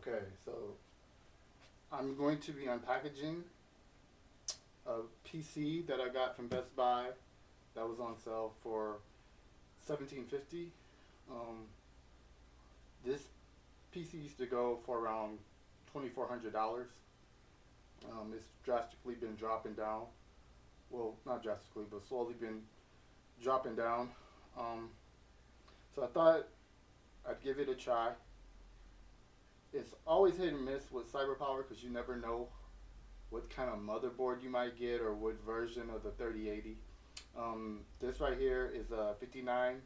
Okay, so I'm going to be unpackaging a PC that I got from Best Buy that was on sale for $17.50. Um, this PC used to go for around $2,400. It's drastically been dropping down. Well, not drastically, but slowly been dropping down. So I thought I'd give it a try. It's always hit and miss with CyberPower because you never know what kind of motherboard you might get or what version of the 3080. This right here is a 5900X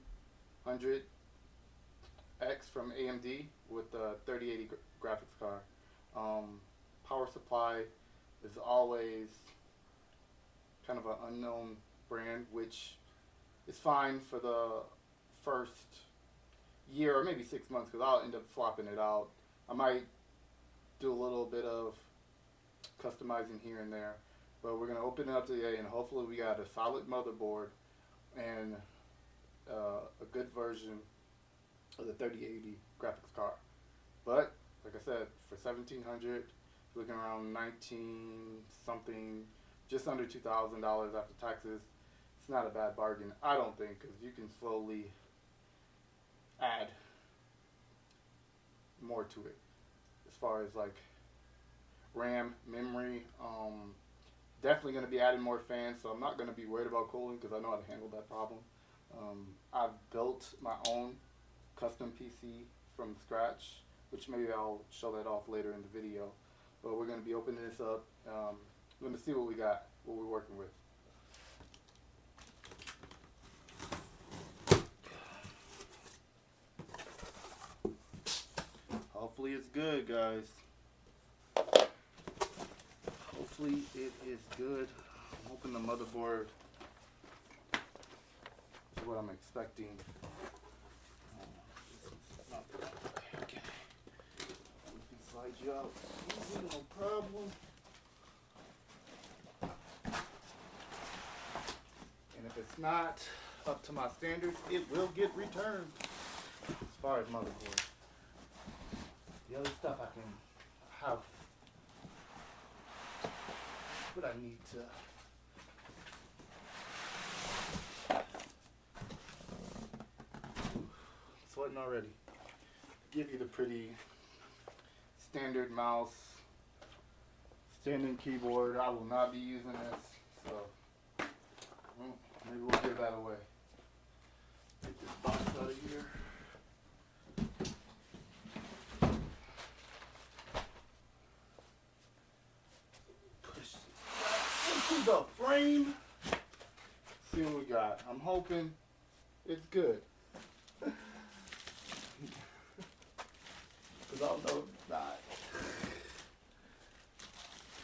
from AMD with the 3080 graphics card. Power supply is always kind of an unknown brand, which is fine for the first year or maybe 6 months because I'll end up swapping it out. I might do a little bit of customizing here and there, but we're going to open it up today and hopefully we got a solid motherboard and a good version of the 3080 graphics card. But like I said, for $1,700, looking around 19 something, just under $2,000 after taxes, it's not a bad bargain, I don't think, because you can slowly add more to it as far as like RAM, memory. Definitely going to be adding more fans, so I'm not going to be worried about cooling because I know how to handle that problem. I've built my own custom PC from scratch, which maybe I'll show that off later in the video. But we're going to be opening this up. We're going to see what we got, what we're working with. Hopefully it's good, guys. Hopefully it is good. I'm hoping the motherboard is what I'm expecting. Okay. We can slide you out easy, no problem. And if it's not up to my standards, it will get returned. As far as motherboard. The other stuff I can have what I need to. Sweating already. Give you the pretty standard mouse, standing keyboard. I will not be using this, so maybe we'll give that away. Take this box out of here. The frame. See what we got. I'm hoping it's good. Because I'll know it's not.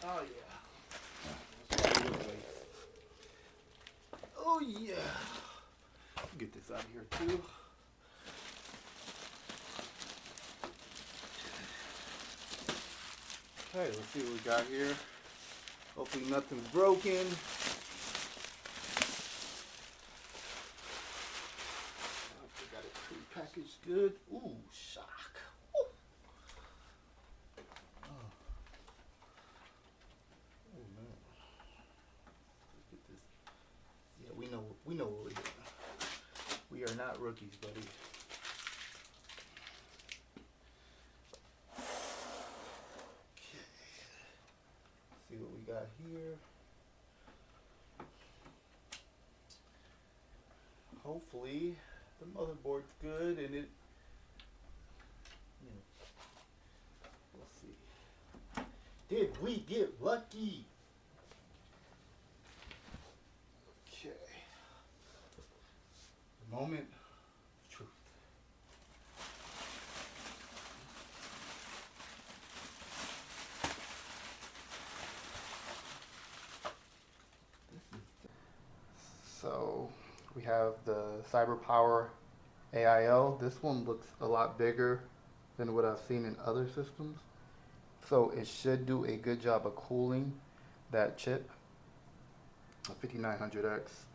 Oh yeah. Oh yeah. Get this out of here too. Okay, let's see what we got here. Hopefully nothing's broken. I got it pre-packaged good. Ooh, shock. Ooh. Oh man. Let's get this. Yeah, we know what we're doing. We are not rookies, buddy. See what we got here. Hopefully the motherboard's good and it, let's see. Did we get lucky? Okay. The moment of truth. So we have the CyberPower AIL. This one looks a lot bigger than what I've seen in other systems. So it should do a good job of cooling that chip, a 5900X.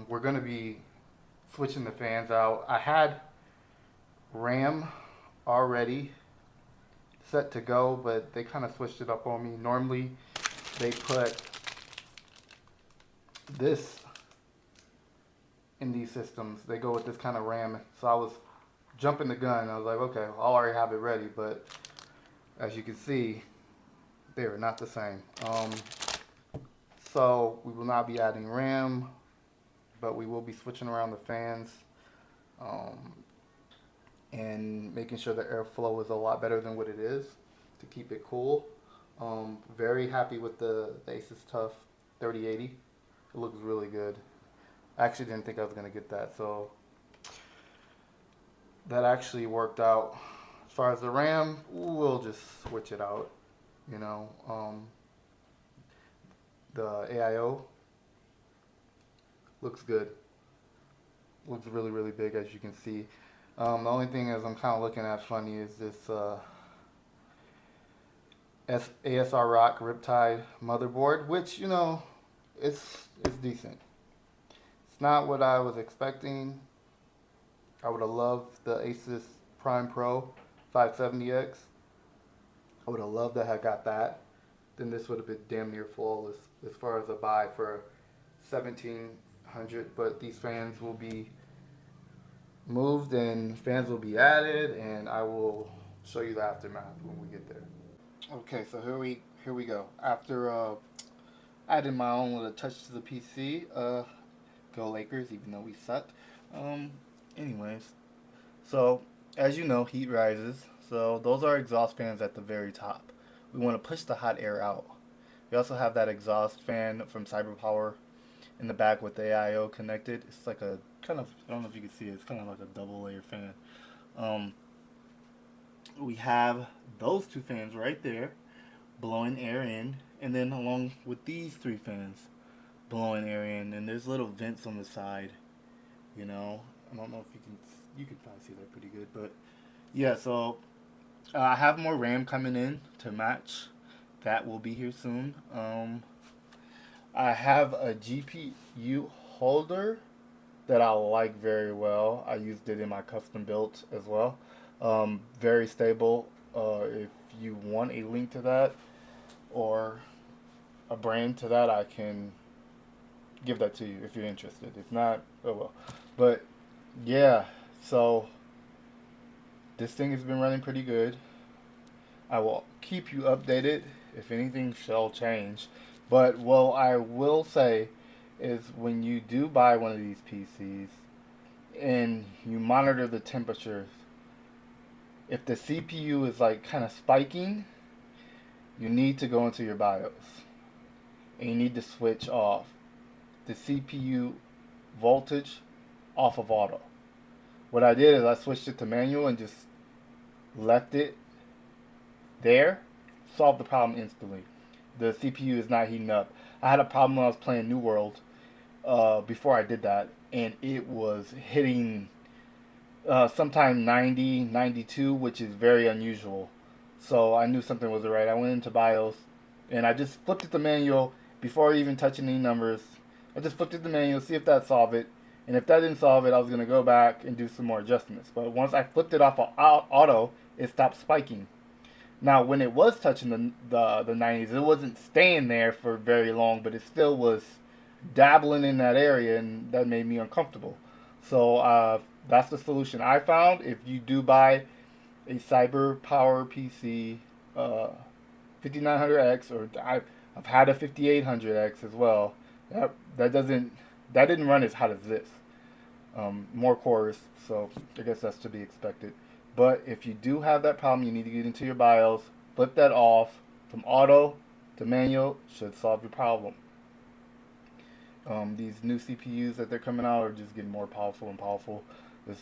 We're going to be switching the fans out. I had RAM already set to go, but they kind of switched it up on me. Normally, they put this in these systems. They go with this kind of RAM. So I was jumping the gun. I was like, okay, I'll already have it ready. But as you can see, they are not the same. So we will not be adding RAM, but we will be switching around the fans and making sure the airflow is a lot better than what it is to keep it cool. Very happy with the Asus TUF 3080. It looks really good. I actually didn't think I was going to get that, so that actually worked out. As far as the RAM, we'll just switch it out, you know. The AIO looks good. Looks really, really big, as you can see. The only thing is I'm kind of looking at funny is this ASR Rock Riptide motherboard, which, you know, it's decent. It's not what I was expecting. I would have loved the Asus Prime Pro 570X. I would have loved to have got that. Then this would have been damn near flawless as far as a buy for $1,700. But these fans will be moved and fans will be added, and I will show you the aftermath when we get there. Okay, so here we go. After adding my own little touch to the PC, go Lakers, even though we suck. Anyways, so as you know, heat rises. So those are exhaust fans at the very top. We want to push the hot air out. We also have that exhaust fan from CyberPower in the back with the AIO connected. It's like a kind of, I don't know if you can see it, it's kind of like a double layer fan. We have those two fans right there blowing air in, and then along with these three fans blowing air in, and there's little vents on the side, you know. I don't know if you can probably see that pretty good, but yeah, so I have more RAM coming in to match. That will be here soon. I have a GPU holder that I like very well. I used it in my custom built as well. Very stable. If you want a link to that or a brand to that, I can give that to you if you're interested. If not, oh well. But yeah, so this thing has been running pretty good. I will keep you updated if anything shall change. But what I will say is when you do buy one of these PCs and you monitor the temperatures, if the CPU is like kind of spiking, you need to go into your BIOS and you need to switch off the CPU voltage off of auto. What I did is I switched it to manual and just left it there, solved the problem instantly. The CPU is not heating up. I had a problem when I was playing New World before I did that, and it was hitting sometime 90, 92, which is very unusual. So I knew something wasn't right. I went into BIOS, and I just flipped it to manual before even touching any numbers. I just flipped it to manual, see if that solved it. And if that didn't solve it, I was going to go back and do some more adjustments. But once I flipped it off of auto, it stopped spiking. Now, when it was touching the 90s, it wasn't staying there for very long, but it still was dabbling in that area, and that made me uncomfortable. So that's the solution I found. If you do buy a CyberPowerPC 5900X, or I've had a 5800X as well. That didn't run as hot as this. More cores, so I guess that's to be expected. But if you do have that problem, you need to get into your BIOS, flip that off from auto to manual, should solve your problem. These new CPUs that they're coming out are just getting more powerful and powerful. There's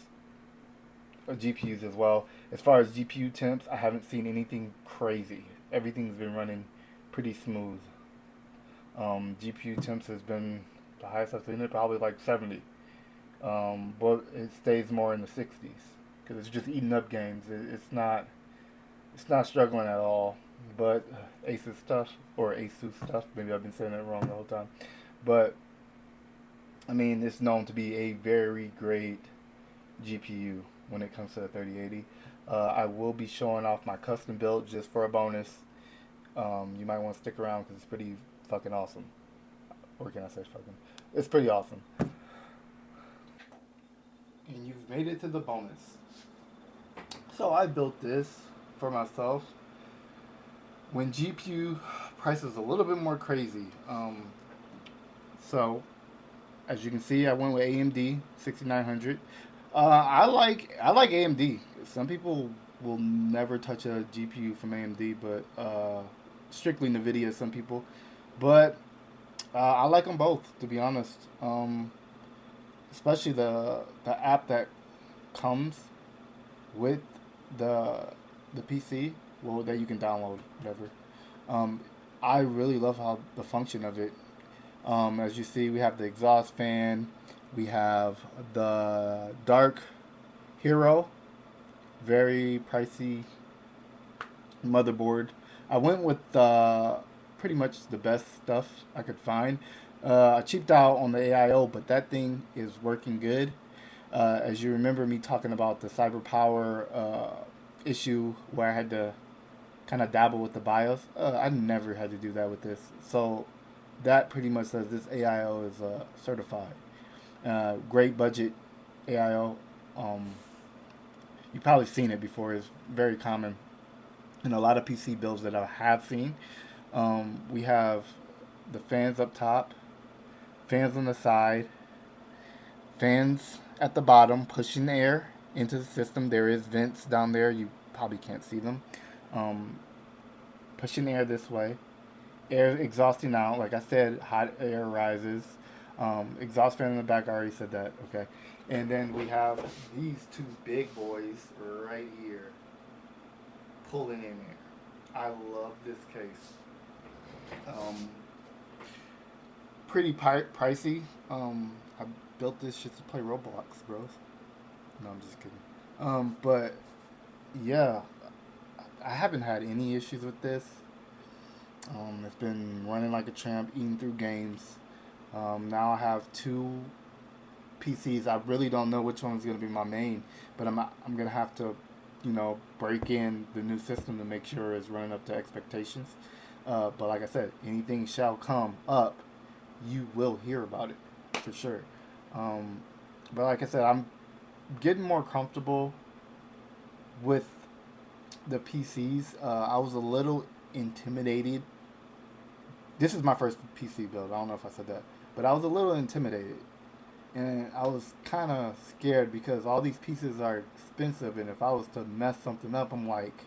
GPUs as well. As far as GPU temps, I haven't seen anything crazy. Everything's been running pretty smooth. GPU temps has been the highest I've seen it, probably like 70. But it stays more in the 60s because it's just eating up games. It's not struggling at all. But Asus stuff, or Asus stuff, maybe I've been saying it wrong the whole time. But I mean, it's known to be a very great GPU. when it comes to the 3080. I will be showing off my custom build just for a bonus. You might want to stick around because it's pretty fucking awesome. Or can I say fucking? It's pretty awesome. And you've made it to the bonus. So I built this for myself when GPU price is a little bit more crazy. So as you can see, I went with AMD 6900. I like AMD. Some people will never touch a GPU from AMD, but strictly NVIDIA. Some people, but I like them both, to be honest. Especially the app that comes with the the PC, well, that you can download, whatever. Um, I really love how the function of it. As you see, we have the exhaust fan, we have the Dark Hero, very pricey motherboard. I went with pretty much the best stuff I could find. I cheaped out on the AIO, but that thing is working good. As you remember me talking about the CyberPower issue where I had to kind of dabble with the BIOS, I never had to do that with this. So that pretty much says this AIO is certified. Great budget AIO. Um, you've probably seen it before. It's very common in a lot of PC builds that I have seen. We have the fans up top, fans on the side, fans at the bottom pushing air into the system. There is vents down there. You probably can't see them. Um, Pushing air this way. Air exhausting out. Like I said, hot air rises. Exhaust fan in the back. I already said that. Okay. And then we have these two big boys right here pulling in air. I love this case. Um, Pretty pricey. I built this shit to play Roblox, bros. No, I'm just kidding. But yeah, I haven't had any issues with this. It's been running like a champ, eating through games. Now I have two PCs. I really don't know which one's gonna be my main, but I'm gonna have to, break in the new system to make sure it's running up to expectations. But like I said, anything shall come up. You will hear about it for sure. Um, but like I said, I'm getting more comfortable with the PCs. I was a little intimidated. This is my first PC build. I don't know if I said that, but I was a little intimidated, and I was kind of scared because all these pieces are expensive, and if I was to mess something up, I'm like,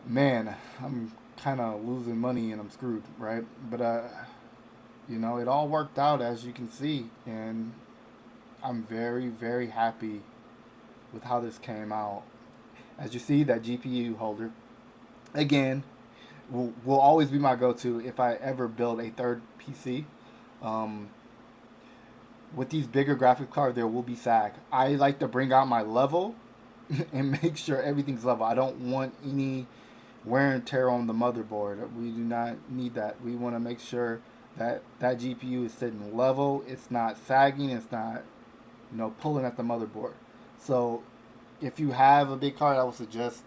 man, I'm kind of losing money and I'm screwed, right? But it all worked out as you can see, and I'm very, very happy with how this came out. As you see, that GPU holder, again, will always be my go-to if I ever build a third PC. Um, with these bigger graphics cards, there will be sag. I like to bring out my level and make sure everything's level. I don't want any wear and tear on the motherboard. We do not need that. We want to make sure that GPU is sitting level. It's not sagging. It's not, pulling at the motherboard. So if you have a big card, I would suggest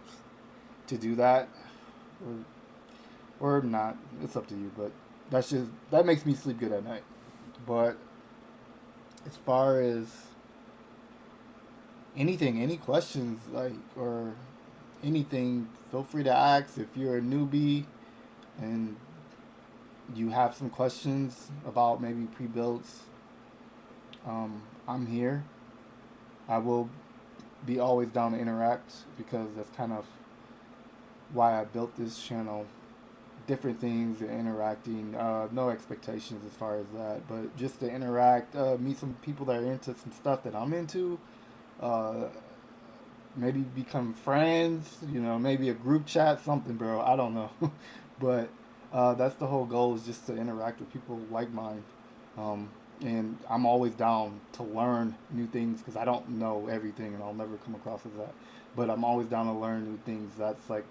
to do that, or not. It's up to you. But that makes me sleep good at night. But as far as anything, any questions or anything, feel free to ask. If you're a newbie and you have some questions about maybe pre-builds, I'm here. I will be always down to interact because that's kind of why I built this channel. Different things and interacting. No expectations as far as that, but just to interact, meet some people that are into some stuff that I'm into. Uh, Maybe become friends. Maybe a group chat, something, bro. I don't know, but that's the whole goal, is just to interact with people like mine. And I'm always down to learn new things because I don't know everything, and I'll never come across as that. But I'm always down to learn new things. That's like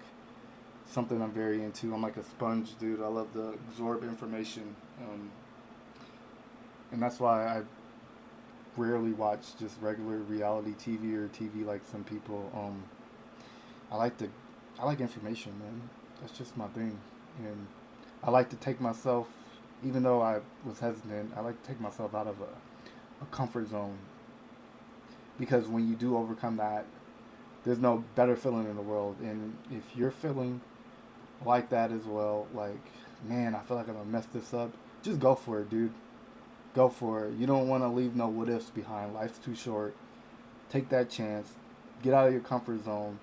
something I'm very into. I'm like a sponge, dude. I love to absorb information, and that's why rarely watch just regular reality TV or TV like some people. I like to, I like information, man. That's just my thing, and I like to take myself, even though I was hesitant, I like to take myself out of a comfort zone, because when you do overcome that, there's no better feeling in the world. And if you're feeling like that as well, like, man, I feel like I'm gonna mess this up, just go for it, dude. Go for it. You don't want to leave no what ifs behind. Life's too short. Take that chance. Get out of your comfort zone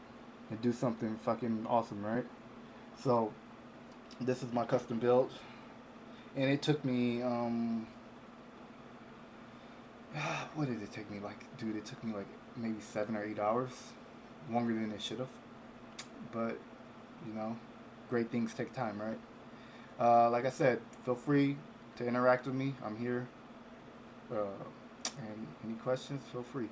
and do something fucking awesome, right? So, this is my custom build. And it took me, what did it take me? Like, dude, it took me like maybe 7 or 8 hours. Longer than it should have. But, you know, great things take time, right? Like I said, feel free to interact with me. I'm here. And any questions, feel free.